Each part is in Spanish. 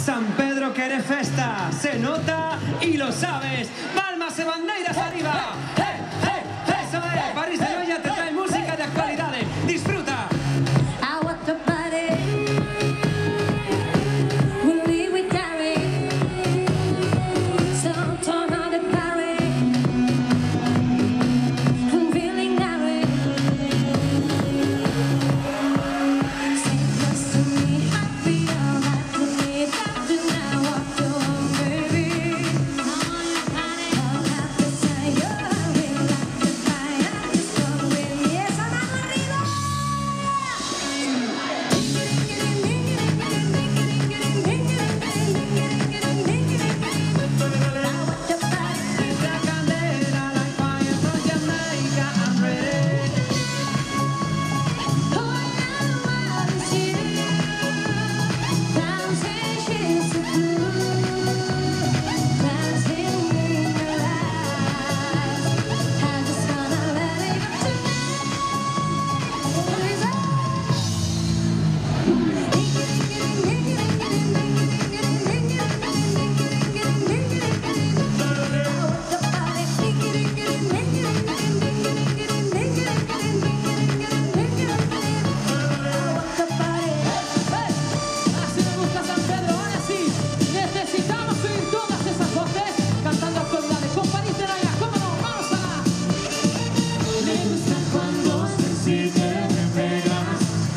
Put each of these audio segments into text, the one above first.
San Pedro quere festa, se nota y lo sabes. Palmas e bandeiras arriba. Eso es, París de Noia te trae música de actualidade. Disfruta. I want the body. Will we carry? Some torn on the parry. I'm feeling narrow. Say yes to me, happy all that to me. Got to now what you want, baby. I'll have to say you're real like the fire. I'm just gonna win. Yes, I'm not arriba.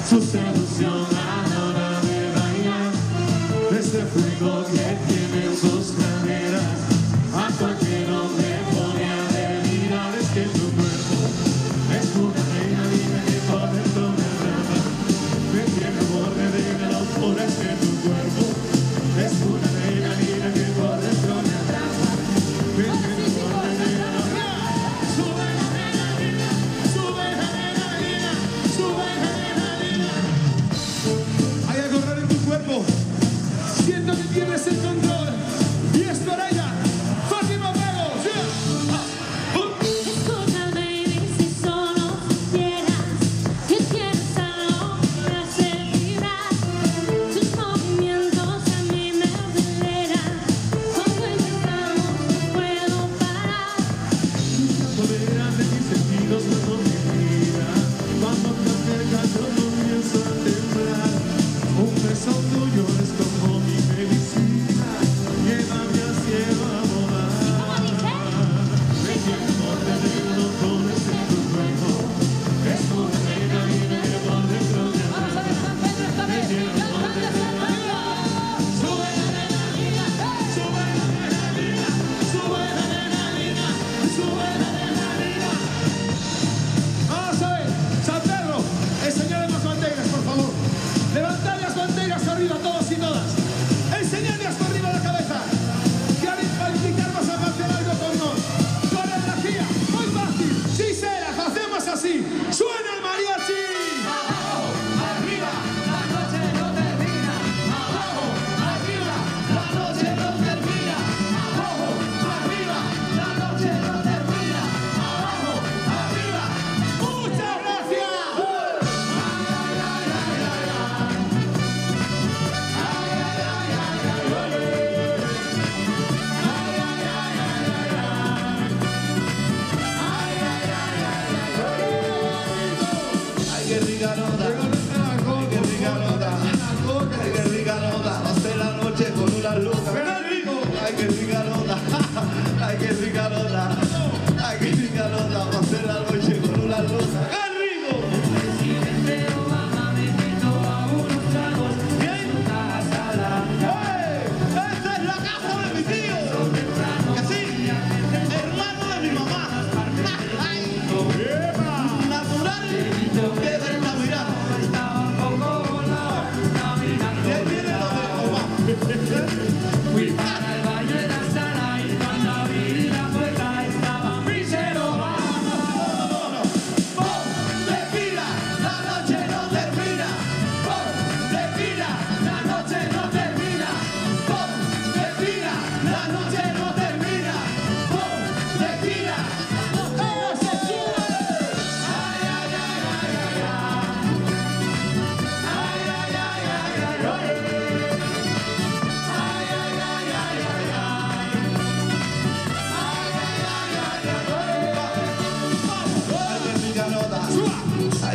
Su seducción a la hora de bailar, este fuego que tiene en sus caderas, a cualquier hombre pone a delirar. Es que tu cuerpo es una reina viva que por dentro me atrapa, me tiene borde de locura. Es que tu cuerpo es una reina viva que por dentro me atrapa, me tiene borde de locura. Sube la adrenalina, sube la adrenalina, sube la adrenalina. Hay algo raro en tu cuerpo. Siento que tienes el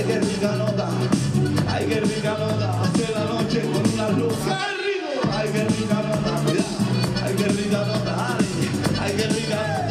Ay, qué rica nota. Ay, qué rica nota. Hace la noche con una luz. ¡Qué rico! Ay, qué rica nota. Cuidado. Ay, qué rica nota. Ay, qué rica nota.